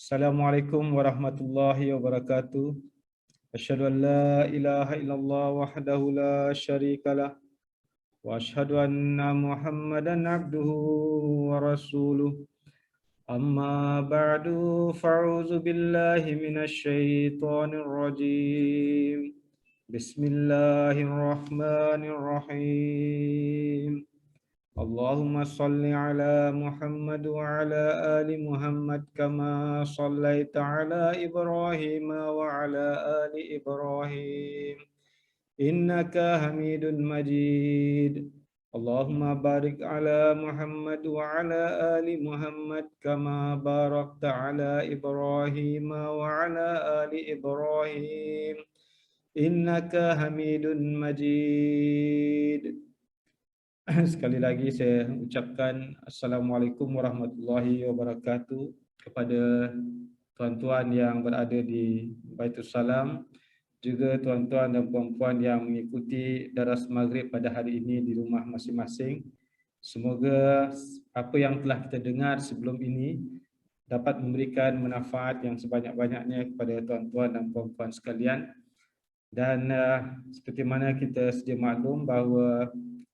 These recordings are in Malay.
Assalamualaikum warahmatullahi wabarakatuh. Asyhadu an la ilaha illallah wahdahu la syarikalah wa asyhadu anna Muhammadan abduhu wa rasuluh. Amma ba'du fa'udzu billahi minasy syaithanir rajim. Bismillahirrahmanirrahim. Allahumma salli ala Muhammad wa ala ali Muhammad kama sallaita ala Ibrahim wa ala ali Ibrahim innaka Hamidun Majid. Allahumma barik ala Muhammad wa ala ali Muhammad kama barakta ala Ibrahim wa ala ali Ibrahim innaka Hamidun Majid. Sekali lagi saya ucapkan Assalamualaikum warahmatullahi wabarakatuh kepada tuan-tuan yang berada di Baitul Salam, juga tuan-tuan dan puan-puan yang mengikuti daras maghrib pada hari ini di rumah masing-masing. Semoga apa yang telah kita dengar sebelum ini dapat memberikan manfaat yang sebanyak-banyaknya kepada tuan-tuan dan puan-puan sekalian. Dan seperti mana kita sedia maklum bahawa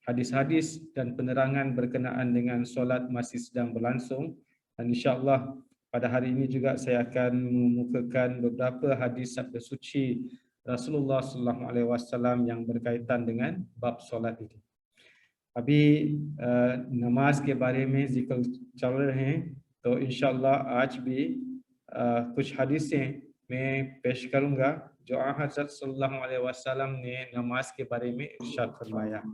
hadis-hadis dan penerangan berkenaan dengan solat masih sedang berlangsung, dan insya-Allah pada hari ini juga saya akan mengemukakan beberapa hadis sabda suci Rasulullah sallallahu alaihi wasallam yang berkaitan dengan bab solat ini. अभी नमाज के बारे में जिक्र चल रहे हैं, तो इंशाअल्लाह आज भी कुछ हदीसें मैं पेश करूंगा जो हज़रत सल्लल्लाहु अलैहि वसल्लम ने नमाज के बारे में इरशाद फरमाया.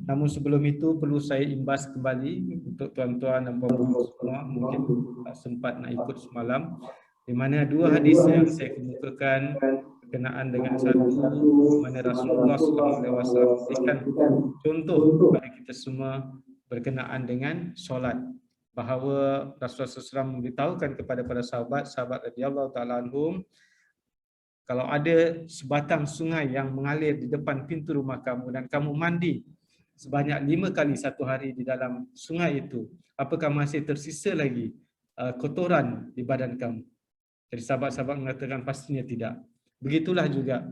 Namun sebelum itu perlu saya imbas kembali untuk tuan-tuan dan puan-puan semua mungkin sempat nak ikut semalam, di mana dua hadis yang saya kemukakan berkenaan dengan satu di mana Rasulullah SAW berikan contoh kepada kita semua berkenaan dengan solat, bahawa Rasulullah SAW memberitahukan kepada para sahabat radhiyallahu taala anhum, kalau ada sebatang sungai yang mengalir di depan pintu rumah kamu dan kamu mandi sebanyak 5 kali satu hari di dalam sungai itu, apakah masih tersisa lagi kotoran di badan kamu? Jadi sahabat-sahabat mengatakan pastinya tidak. Begitulah juga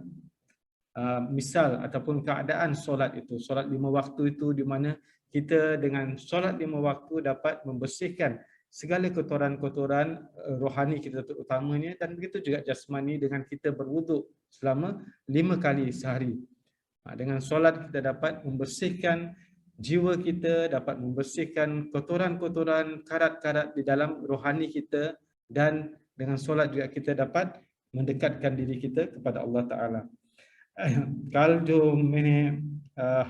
misal ataupun keadaan solat itu, solat 5 waktu itu, di mana kita dengan solat 5 waktu dapat membersihkan segala kotoran-kotoran rohani kita terutamanya, dan begitu juga jasmani dengan kita berwuduk selama 5 kali sehari. Dengan solat kita dapat membersihkan jiwa kita, dapat membersihkan kotoran-kotoran, karat-karat di dalam rohani kita, dan dengan solat juga kita dapat mendekatkan diri kita kepada Allah Ta'ala. कल जो मैंने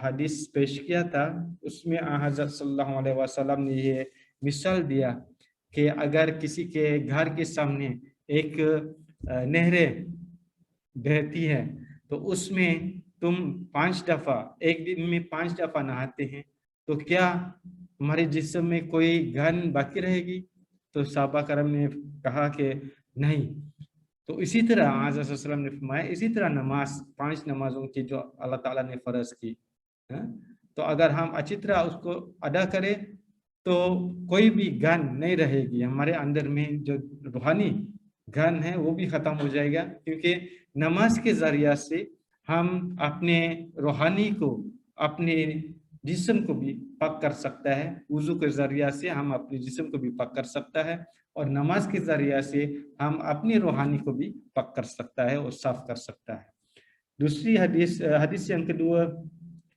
हदीस पेश किया था उसमें हज़रत सल्लल्लाहु अलैहि वसल्लम ने ये मिसाल दिया कि अगर किसी के घर के सामने एक नहरें बहती है तो उसमें तुम 5 दफा एक दिन में 5 दफा नहाते हैं, तो क्या हमारे जिस्म में कोई गन बाकी रहेगी? तो साहबा करम ने कहा कि नहीं. तो इसी तरह आज़ा सल्लल्लाहु अलैहि वसल्लम ने फरमाया, इसी तरह नमाज 5 नमाजों की जो अल्लाह ताला ने फर्ज की, तो अगर हम अच्छी तरह उसको अदा करें तो कोई भी गन नहीं रहेगी हमारे अंदर में. जो रूहानी गन है वो भी खत्म हो जाएगा, क्योंकि नमाज के जरिया से हम अपने रूहानी को, अपने जिस्म को भी पाक कर सकता है. वुजू के जरिया से हम अपने जिस्म को भी पाक कर सकता है, और नमाज के जरिया से हम अपनी रूहानी को भी पाक कर सकता है और साफ कर सकता है. दूसरी hadis yang kedua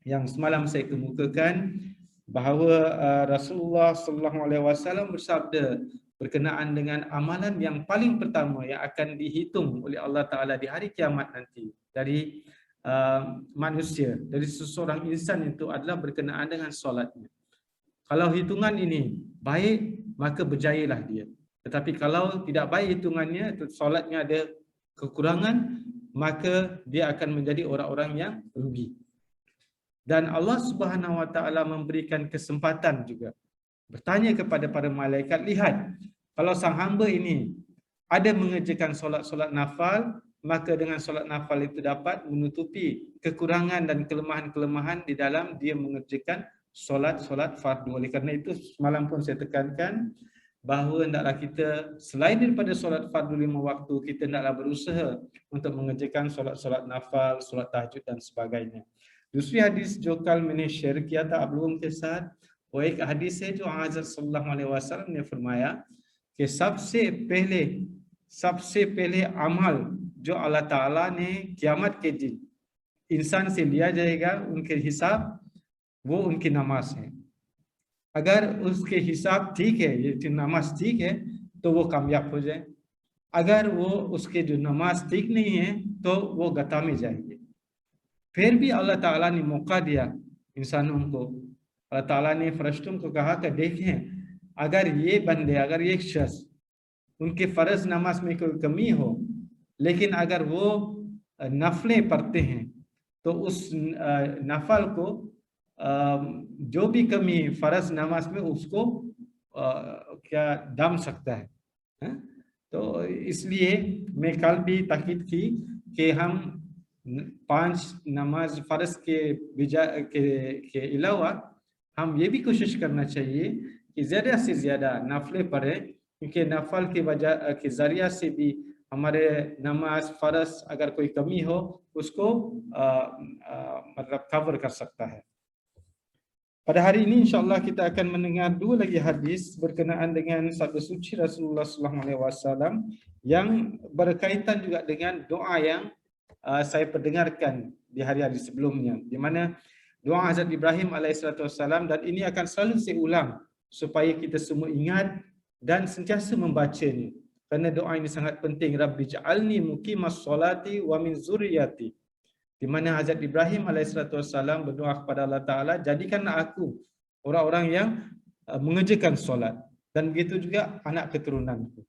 yang semalam saya kemukakan, bahawa Rasulullah sallallahu alaihi wasallam bersabda berkenaan dengan amalan yang paling pertama yang akan dihitung oleh Allah Taala di hari kiamat nanti dari manusia, dari seseorang insan, itu adalah berkenaan dengan solatnya. Kalau hitungan ini baik, maka berjayalah dia. Tetapi kalau tidak baik hitungannya, solatnya ada kekurangan, maka dia akan menjadi orang-orang yang rugi. Dan Allah Subhanahu wa taala memberikan kesempatan juga bertanya kepada para malaikat, lihat, kalau sang hamba ini ada mengerjakan solat-solat nafal, maka dengan solat nafal itu dapat menutupi kekurangan dan kelemahan-kelemahan di dalam dia mengerjakan solat-solat fardu. Oleh kerana itu semalam pun saya tekankan bahawa hendaklah kita selain daripada solat fardu 5 waktu, kita hendaklah berusaha untuk mengerjakan solat-solat nafal, solat tahajud dan sebagainya. दूसरी हदीस जो कल मैंने शेयर किया था आप लोगों के साथ, वो एक हदीस है जो हज़रत सल्लल्लाहु अलैहि वसल्लम ने फरमाया कि सबसे पहले अमल जो अल्लाह ताला ने क़यामत के दिन इंसान से लिया जाएगा, उनके हिसाब, वो उनकी नमाज है। अगर उसके हिसाब ठीक है, ये नमाज ठीक है, तो वो कामयाब हो जाए। अगर वो उसके जो नमाज ठीक नहीं है तो वो गता में जाएंगे। फिर भी अल्लाह ताला ने मौका दिया इंसानों को। अल्लाह ताला ने फरिश्तों को कहा कि देखें, अगर ये बंदे, अगर ये शख्स उनके फर्ज नमाज में कोई कमी हो, लेकिन अगर वो नफलें पढ़ते हैं तो उस नफल को जो भी कमी फर्ज नमाज में उसको क्या दम सकता है? तो इसलिए मैं कल भी ताकीद की कि हम 5 नमाज फर्ज के अलावा हम ये भी कोशिश करना चाहिए कि ज़्यादा से ज़्यादा नफलें पढ़ें, क्योंकि नफल के वजह के ज़रिया से भी हमारे नमाज फर्ज अगर कोई कमी हो उसको मतलब कवर कर सकता है। Pada hari ini insya-Allah kita akan mendengar 2 lagi hadis berkenaan dengan sabda suci Rasulullah sallallahu alaihi wasallam yang berkaitan juga dengan doa yang saya perdengarkan di hari-hari sebelumnya, di mana doa Hazrat Ibrahim alaihissalatu wassalam, dan ini akan selalu saya ulang supaya kita semua ingat dan sentiasa membacanya. Kerana doa ini sangat penting. Rabbi ja'alni muqimas solati wa min zurriyati. Di mana Hazrat Ibrahim alaihissalam berdoa kepada Allah Ta'ala, jadikanlah aku orang-orang yang mengerjakan solat, dan begitu juga anak keturunanku.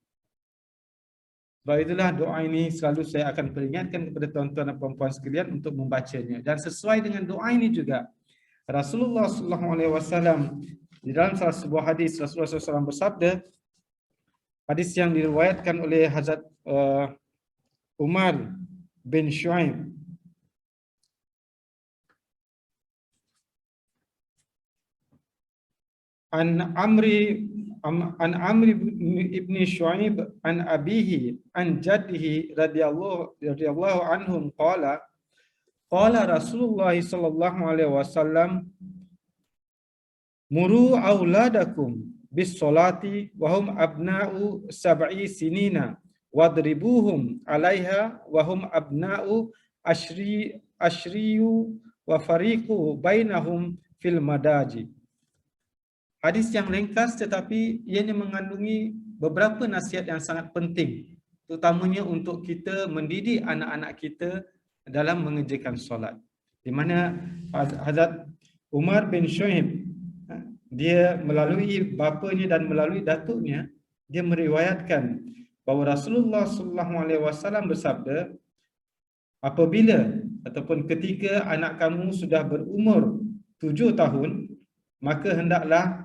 Sebab itulah doa ini selalu saya akan peringatkan kepada tuan-tuan dan puan-puan sekalian untuk membacanya. Dan sesuai dengan doa ini juga, Rasulullah SAW di dalam salah sebuah hadis, Rasulullah SAW bersabda, hadis yang diriwayatkan oleh Hazrat Umar bin Shu'aib, an Amri ibn Shu'aib an abihi an jaddihi radhiyallahu anhum qala Rasulullah sallallahu alaihi wasallam muru auladakum bis salati wa hum abna'u sab'i sinina wadribuhum 'alaiha wa hum abna'u ashriyu wa fariqu bainahum fil madaji. Hadis yang ringkas tetapi ianya mengandungi beberapa nasihat yang sangat penting, terutamanya untuk kita mendidik anak-anak kita dalam mengerjakan solat. Di mana Hazrat Umar bin Shu'aib, dia melalui bapanya dan melalui datuknya, dia meriwayatkan bahawa Rasulullah SAW bersabda, apabila ataupun ketika anak kamu sudah berumur 7 tahun, maka hendaklah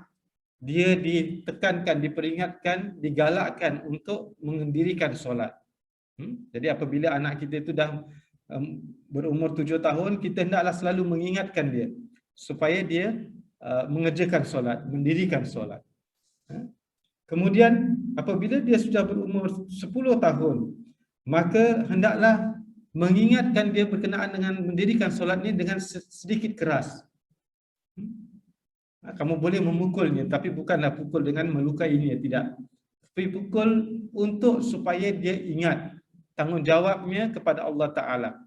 dia ditekankan, diperingatkan, digalakkan untuk mendirikan solat. Jadi apabila anak kita itu dah berumur 7 tahun, kita hendaklah selalu mengingatkan dia supaya dia mengerjakan solat, mendirikan solat. Kemudian apabila dia sudah berumur 10 tahun, maka hendaklah mengingatkan dia berkenaan dengan mendirikan solat ini dengan sedikit keras. Kamu boleh memukulnya, tapi bukanlah pukul dengan melukainya, tidak. Tapi pukul untuk supaya dia ingat tanggungjawabnya kepada Allah Ta'ala.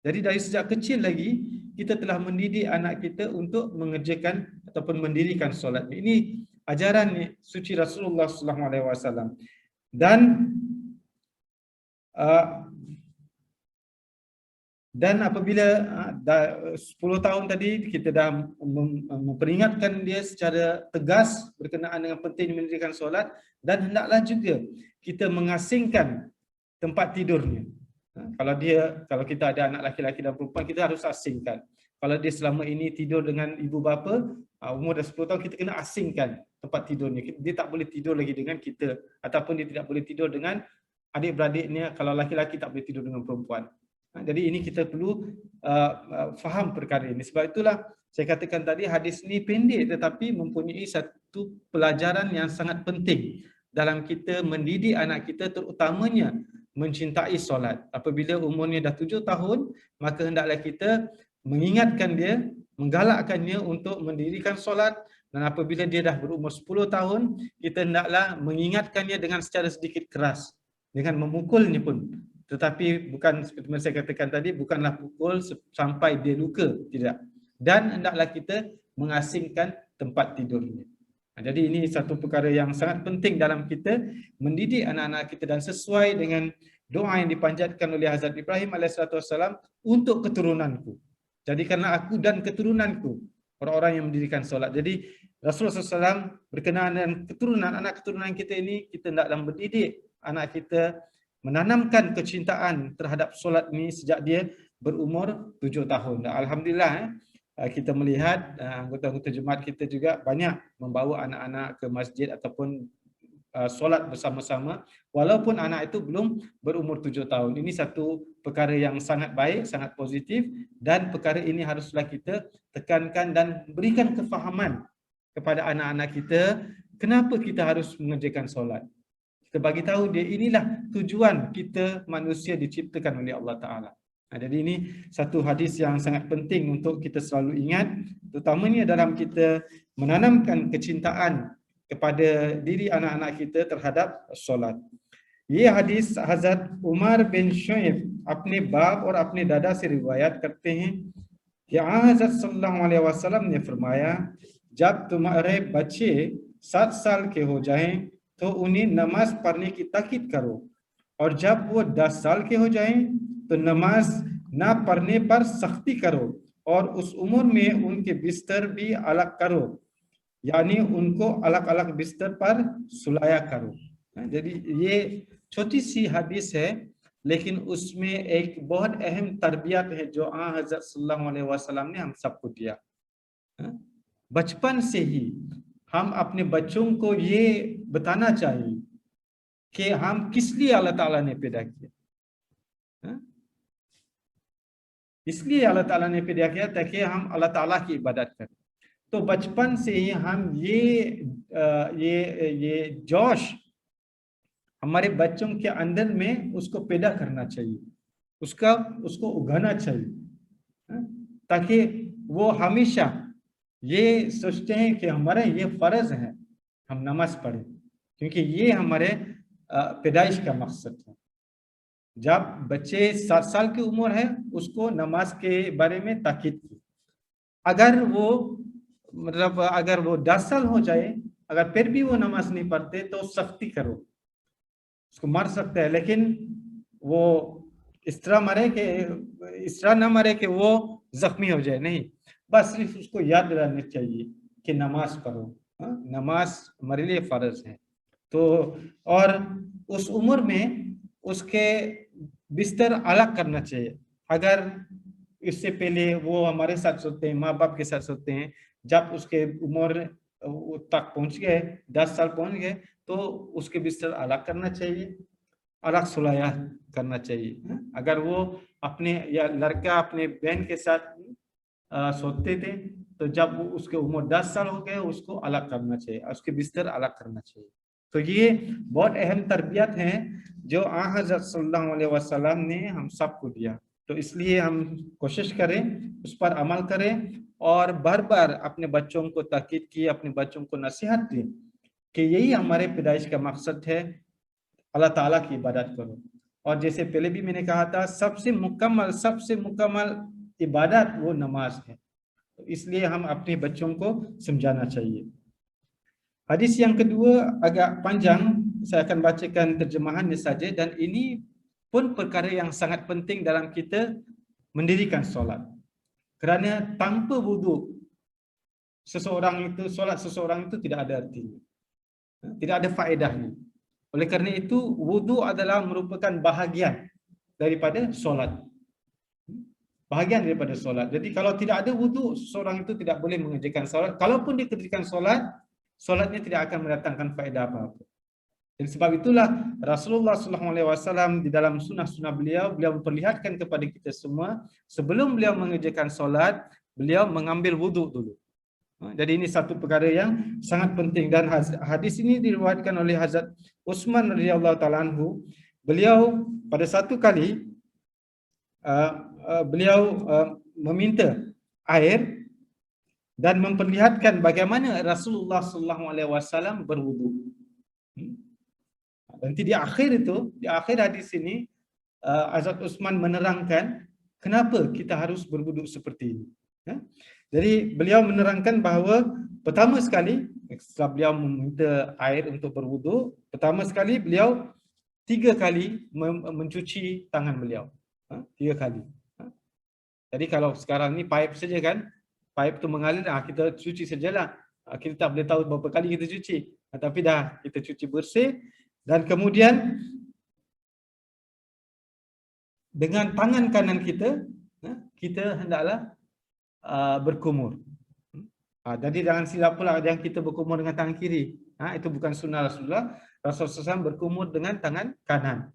Jadi dari sejak kecil lagi, kita telah mendidik anak kita untuk mengerjakan ataupun mendirikan solat. Ini ajaran suci Rasulullah SAW. Dan apabila 10 tahun tadi kita dah memperingatkan dia secara tegas berkenaan dengan penting mendirikan solat, dan hendaklah juga kita mengasingkan tempat tidurnya. Kalau kita ada anak laki-laki dan perempuan, kita harus asingkan. Kalau dia selama ini tidur dengan ibu bapa, umur dah 10 tahun, kita kena asingkan tempat tidurnya. Dia tak boleh tidur lagi dengan kita, ataupun dia tidak boleh tidur dengan adik-beradiknya. Kalau laki-laki tak boleh tidur dengan perempuan. Jadi ini kita perlu faham perkara ini. Sebab itulah saya katakan tadi hadis ini pendek tetapi mempunyai satu pelajaran yang sangat penting dalam kita mendidik anak kita, terutamanya mencintai solat. Apabila umurnya dah 7 tahun, maka hendaklah kita mengingatkan dia, menggalakkannya untuk mendirikan solat. Dan apabila dia dah berumur 10 tahun, kita hendaklah mengingatkannya dengan secara sedikit keras, dengan memukulnya pun. Tetapi bukan seperti yang saya katakan tadi, bukanlah pukul sampai dia luka, tidak. Dan hendaklah kita mengasingkan tempat tidurnya. Jadi ini satu perkara yang sangat penting dalam kita mendidik anak-anak kita, dan sesuai dengan doa yang dipanjatkan oleh Hazrat Ibrahim AS untuk keturunanku. Jadikanlah aku dan keturunanku orang-orang yang mendirikan solat. Jadi Rasulullah SAW berkenaan dengan keturunan, anak keturunan kita ini, kita hendaklah mendidik anak kita, menanamkan kecintaan terhadap solat ini sejak dia berumur 7 tahun. Dan alhamdulillah kita melihat anggota-anggota jemaat kita juga banyak membawa anak-anak ke masjid ataupun solat bersama-sama walaupun anak itu belum berumur 7 tahun. Ini satu perkara yang sangat baik, sangat positif, dan perkara ini haruslah kita tekankan dan berikan kefahaman kepada anak-anak kita kenapa kita harus mengerjakan solat. Kita bagi tahu dia, inilah tujuan kita manusia diciptakan oleh Allah Ta'ala. Jadi ini satu hadis yang sangat penting untuk kita selalu ingat, terutamanya dalam kita menanamkan kecintaan kepada diri anak-anak kita terhadap solat. ये हदीस हजरत उमर बिन शुएब अपने बाप और अपने दादा से रिवायत करते हैं कि हजरत सल्लल्लाहु अलैहि वसल्लम ने फरमाया, जब तुम्हारे बच्चे 7 साल के हो जाएं तो उन्हें नमाज पढ़ने की ताकीद करो, और जब वो 10 साल के हो जाएं तो नमाज ना पढ़ने पर सख्ती करो, और उस उम्र में उनके बिस्तर भी अलग करो, यानी उनको अलग-अलग बिस्तर पर सुलाया करो. jadi ये छोटी सी हदीस है, लेकिन उसमें एक बहुत अहम तरबियत है जो हज़रत सल्लल्लाहु अलैहि वसल्लम ने हम सबको दिया. बचपन से ही हम अपने बच्चों को ये बताना चाहिए कि हम किस लिए अल्लाह ताला ने पैदा किया. इसलिए अल्लाह ताला ने पैदा किया ताकि हम अल्लाह ताला की इबादत करें. तो बचपन से ही हम ये जोश हमारे बच्चों के अंदर में उसको पैदा करना चाहिए, उसको उगाना चाहिए, ताकि वो हमेशा ये सोचते हैं कि हमारा ये फर्ज है हम नमाज पढ़ें, क्योंकि ये हमारे पैदाइश का मकसद है. जब बच्चे 7 साल की उम्र है उसको नमाज के बारे में ताकीद की. अगर वो 10 साल हो जाए, अगर फिर भी वो नमाज नहीं पढ़ते तो सख्ती करो, उसको मार सकते हैं, लेकिन वो इस तरह ना मरे कि वो जख्मी हो जाए, नहीं, बस सिर्फ उसको याद दिलाना चाहिए कि नमाज पढ़ो, नमाज हमारे लिए फर्ज है. तो और उस उम्र में उसके बिस्तर अलग करना चाहिए. अगर इससे पहले वो हमारे साथ सोते हैं, माँ बाप के साथ सोते हैं, जब उसके उम्र तक पहुंच गए, 10 साल पहुंच गए, तो उसके बिस्तर अलग करना चाहिए, अलग सुलाया करना चाहिए. अगर वो अपने या लड़का अपने बहन के साथ सोते थे, तो जब वो उसके उम्र 10 साल हो गए उसको अलग करना चाहिए, उसके बिस्तर अलग करना चाहिए. तो ये बहुत अहम तरबियत है जो हज़रत सल्लल्लाहु अलैहि वसल्लम ने हम सबको दिया. तो इसलिए हम कोशिश करें, उस पर अमल करें, और बार बार अपने बच्चों को ताकीद की, अपने बच्चों को नसीहत दें कि यही हमारे पैदाइश का मकसद है, अल्लाह ताला की इबादत करो. और जैसे पहले भी मैंने कहा था, सबसे मुकम्मल इबादत वो नमाज है. तो इसलिए हम अपने बच्चों को समझाना चाहिए. Hadis yang kedua agak panjang, saya akan bacakan terjemahannya saja, dan ini pun perkara yang sangat penting dalam kita mendirikan solat. Kerana tanpa wuduk solat seseorang itu tidak ada artinya, tidak ada faedahnya. Oleh kerana itu wuduk adalah merupakan bahagian daripada solat. Bahagian daripada solat. Jadi kalau tidak ada wuduk, seseorang itu tidak boleh mengerjakan solat. Kalaupun dia kerjakan solat, solatnya tidak akan mendatangkan faedah apa-apa. Dan sebab itulah Rasulullah SAW di dalam sunnah-sunnah beliau memperlihatkan kepada kita semua, sebelum beliau mengerjakan solat, beliau mengambil wuduk dulu. Jadi ini satu perkara yang sangat penting, dan hadis ini diriwayatkan oleh Hazrat Utsman radhiyallahu taala anhu. Beliau pada satu kali beliau meminta air dan memperlihatkan bagaimana Rasulullah sallallahu alaihi wasallam berwudu. Nanti di akhir hadis ini Hazrat Utsman menerangkan kenapa kita harus berwudu seperti ini. Jadi beliau menerangkan bahawa pertama sekali setelah beliau meminta air untuk berwudu, pertama sekali beliau 3 kali mencuci tangan beliau. 3 kali. Jadi kalau sekarang ni pipe saja kan, pipe tu mengalir, kita cuci sajalah. Kita tak boleh tahu berapa kali kita cuci. Tapi dah kita cuci bersih, dan kemudian dengan tangan kanan kita, kita hendaklah berkumur. Jadi jangan silap pula yang kita berkumur dengan tangan kiri. Itu bukan sunnah Rasulullah. Rasulullah SAW berkumur dengan tangan kanan.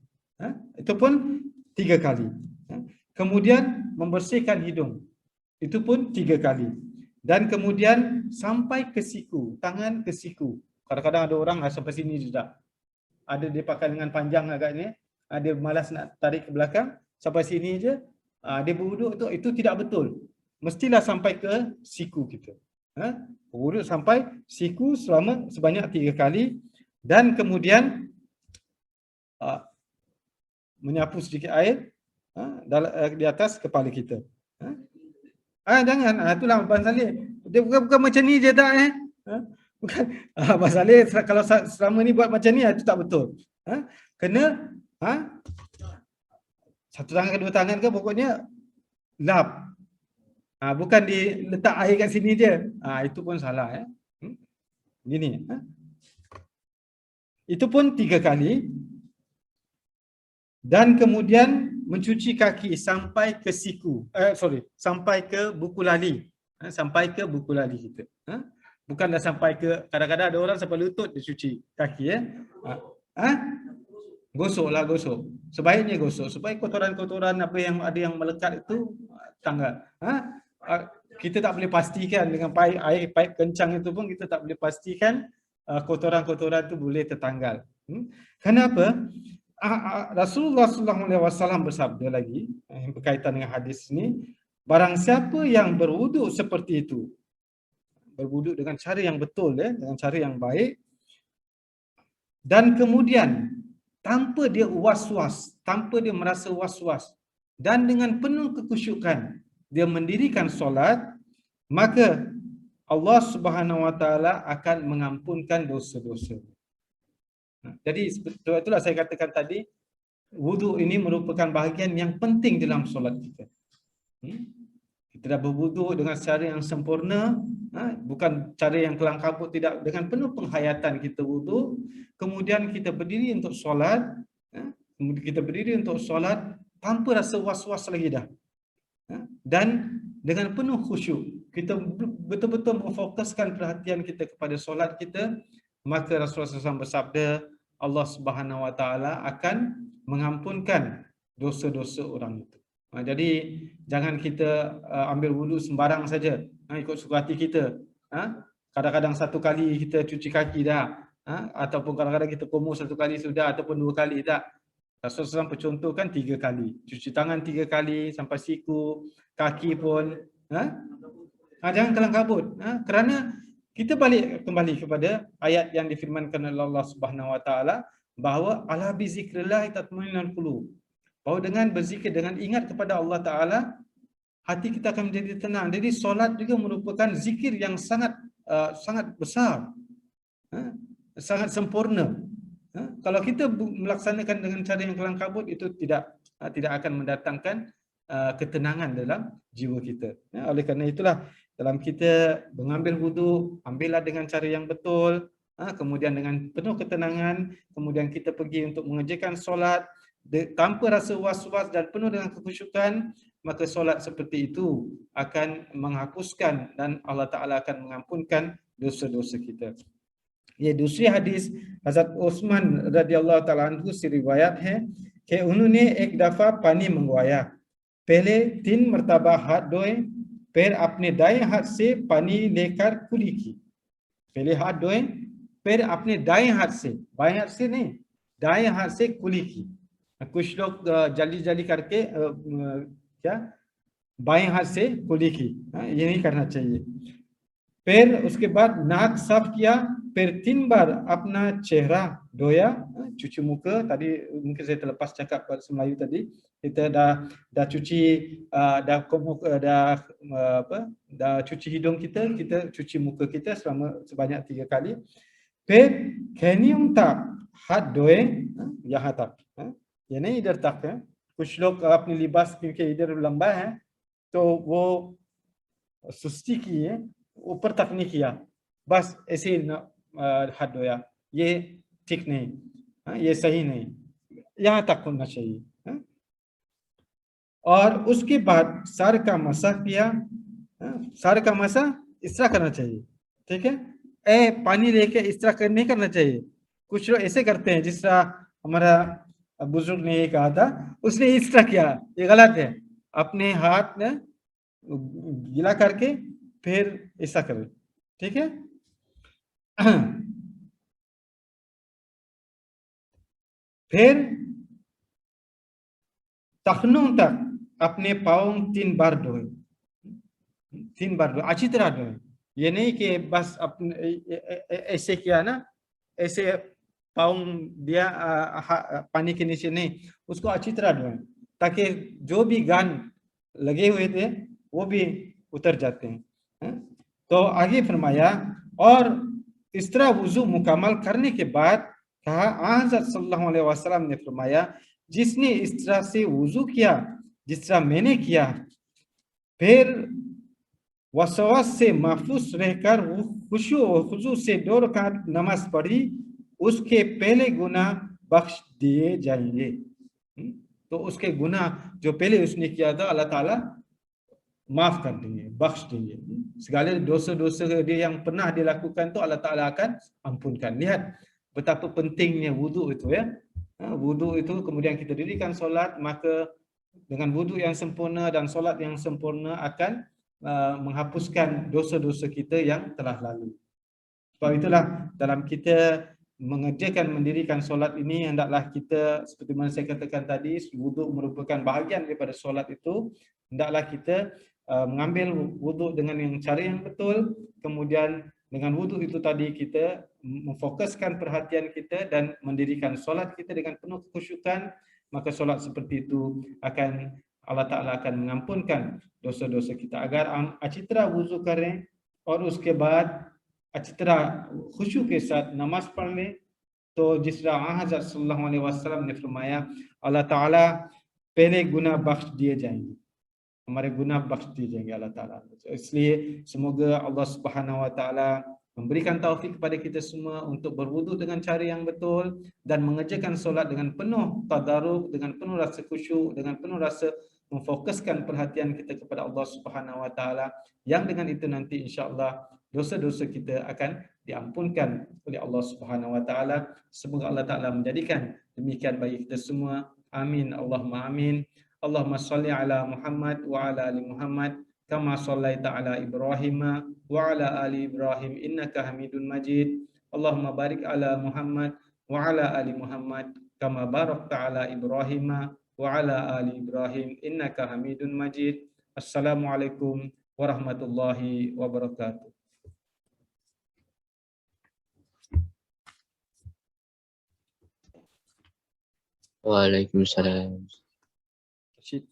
Itu pun 3 kali. Kemudian membersihkan hidung. Itu pun 3 kali. Dan kemudian sampai ke siku, tangan ke siku. Kadang-kadang ada orang sampai sini juga. Ada dia pakai dengan panjang agaknya. Dia malas nak tarik ke belakang. Sampai sini je. Dia berwuduk itu tidak betul. Mestilah sampai ke siku kita. Berwuduk sampai siku sebanyak 3 kali. Dan kemudian menyapu sedikit air di atas kepala kita. Jangan, itulah Abang Saleh. Dia bukan macam ni je tak bukan. Abang Saleh kalau selama ni buat macam ni, itu tak betul. Kena satu tangan ke 2 tangan ke, pokoknya lap. Bukan diletak air kat sini je. Itu pun salah. Gini. Itu pun 3 kali. Dan kemudian mencuci kaki sampai ke siku. Sampai ke buku lali. Sampai ke buku lali kita. Bukanlah sampai ke, kadang-kadang ada orang sampai lutut dia cuci kaki. Gosok. Sebaiknya gosok supaya kotoran-kotoran apa yang ada yang melekat itu tanggal. Kita tak boleh pastikan dengan air paip kencang itu pun kita tak boleh pastikan kotoran-kotoran itu boleh tertanggal. Kenapa? Rasulullah SAW bersabda lagi yang berkaitan dengan hadis ini, barang siapa yang berwuduk seperti itu, berwuduk dengan cara yang betul, dengan cara yang baik, dan kemudian tanpa dia was-was, tanpa dia merasa was-was, dan dengan penuh kekhusyukan dia mendirikan solat, maka Allah Subhanahu Wa Taala akan mengampunkan dosa-dosa. Jadi itulah saya katakan tadi, wuduk ini merupakan bahagian yang penting dalam solat kita. Kita dah berwuduk dengan cara yang sempurna, bukan cara yang kelang kabut, tidak, dengan penuh penghayatan kita wuduk, kemudian kita berdiri untuk solat, tanpa rasa was-was lagi dah. Dan dengan penuh khusyuk, kita betul-betul memfokuskan perhatian kita kepada solat kita, maka Rasulullah SAW bersabda, Allah Subhanahu Wa Taala akan mengampunkan dosa-dosa orang itu. Jadi jangan kita ambil wuduk sembarang saja, ikut suka hati kita. Kadang-kadang 1 kali kita cuci kaki dah, ataupun kadang-kadang kita kumur 1 kali sudah, ataupun 2 kali tak. Rasulullah SAW percontohkan 3 kali. Cuci tangan 3 kali sampai siku, kaki pun. Jangan kelang kabut. Kerana kita kembali kepada ayat yang difirmankan oleh Allah Subhanahu Wa Taala bahawa ala bi zikrillah tatma'innul qulub. Bahawa dengan berzikir, dengan ingat kepada Allah Taala, hati kita akan menjadi tenang. Jadi solat juga merupakan zikir yang sangat besar. Sangat sempurna. Kalau kita melaksanakan dengan cara yang kelang kabut, itu tidak akan mendatangkan ketenangan dalam jiwa kita. Oleh kerana itulah, dalam kita mengambil wuduk, ambillah dengan cara yang betul, kemudian dengan penuh ketenangan, kemudian kita pergi untuk mengerjakan solat tanpa rasa was-was dan penuh dengan kekhusyukan, maka solat seperti itu akan menghapuskan dan Allah Ta'ala akan mengampunkan dosa-dosa kita. ये दूसरी हदीस हज़रत उस्मान रज़ियल्लाहु ताला अन्हु से रिवायत है कि उन्होंने एक दफा पानी मंगवाया, पहले 3 मरतबा हाथ धोए, फिर अपने दाएं हाथ से पानी लेकर कुली की। पहले हाथ धोए, फिर अपने दाएं हाथ से, बाएं हाथ से नहीं, दाएं हाथ से कुली की। कुछ लोग जल्दी जल्दी करके क्या बाएं हाथ से कुली की, ये नहीं करना चाहिए। फिर उसके बाद नाक साफ किया, फिर 3 बार अपना चेहरा धोया, cuci muka. Tadi mungkin saya terlepas cakap bahasa Melayu tadi. Kita dah cuci dah cuci hidung kita, kita cuci muka kita sebanyak 3 kali. फिर खैनियों तक हाथ धोए, यहाँ तक, ये नहीं इधर तक है। कुछ लोग अपने लिबास क्योंकि इधर लंबा है तो वो सुस्ती की है, ऊपर तक नहीं किया, बस ऐसे ही हाथ धोया, ये ठीक नहीं, ये सही नहीं, यहाँ तक होना चाहिए। और उसके बाद सर का मसा किया, सर का मसा इस तरह करना चाहिए, ठीक है। पानी लेके इस तरह नहीं करना चाहिए। कुछ लोग ऐसे करते हैं, जिस तरह हमारा बुजुर्ग ने ये कहा था, उसने इस तरह किया, ये गलत है। अपने हाथ में गीला करके फिर ऐसा करो, ठीक है। फिर टखनों तक अपने पाँव 3 बार धोए, 3 बार धोए, अच्छी तरह धोए। ये नहीं कि बस अपने ऐसे किया ना, ऐसे पाँव दिया पानी के नीचे, नहीं, उसको अच्छी तरह धोए ताकि जो भी गान लगे हुए थे वो भी उतर जाते हैं। तो आगे फरमाया, और इस तरह वुजू मुकम्मल करने के बाद कहा, हज़रत सल्लल्लाहु अलैहि वसल्लम ने फरमाया, जिसने इस तरह से वुजू किया जिस तरह मैंने किया, फिर वसवास से महफूज रहकर खुशू और खुजू से 2 रकात नमाज पढ़ी, उसके पहले गुनाह बख्श दिए जाएंगे। तो उसके गुनाह जो पहले उसने किया था अल्लाह ताला maaf kan dia, bakhsh dia. Segala dosa-dosa dia yang pernah dia lakukan tu Allah Taala akan ampunkan. Lihat betapa pentingnya wudu itu ya. Wudu itu kemudian kita dirikan solat, maka dengan wudu yang sempurna dan solat yang sempurna akan menghapuskan dosa-dosa kita yang telah lalu. Sebab itulah dalam kita mengerjakan mendirikan solat ini, hendaklah kita seperti mana saya katakan tadi, wudu merupakan bahagian daripada solat itu. Hendaklah kita mengambil wuduk dengan yang cara yang betul, kemudian dengan wuduk itu tadi kita memfokuskan perhatian kita dan mendirikan solat kita dengan penuh kekhusyukan, maka solat seperti itu akan Allah Ta'ala akan mengampunkan dosa-dosa kita. Agar अच्छी तरह वुजू करें और उसके बाद अच्छी तरह खुशू के साथ नमाज पढ़ लें, तो जिस तरह हज़रत सल्लल्लाहु अलैहि वसल्लम ने फरमाया, अल्लाह ताला पहले गुनाह बख्श दिए जाएंगे, हमारे गुनाह बख्श दिए जाएंगे अल्लाह ताला। इसलिए semoga Allah Subhanahu wa taala memberikan taufik kepada kita semua untuk berwuduk dengan cara yang betul dan mengerjakan solat dengan penuh tadarruk, dengan penuh rasa khusyuk, dengan penuh rasa memfokuskan perhatian kita kepada Allah Subhanahu wa taala, yang dengan itu nanti insya-Allah dosa-dosa kita akan diampunkan oleh Allah Subhanahu wa taala. Semoga Allah Taala menjadikan demikian bagi kita semua. Amin, Allahumma amin. Allahumma salli ala Muhammad wa ala ali Muhammad kama sallaita ala Ibrahim wa ala ali Ibrahim innaka Hamidun Majid. Allahumma barik ala Muhammad wa ala ali Muhammad kama barakta ala Ibrahim wa ala ali Ibrahim innaka Hamidun Majid. Assalamualaikum warahmatullahi wabarakatuh. Waalaikumsalam. Rashid,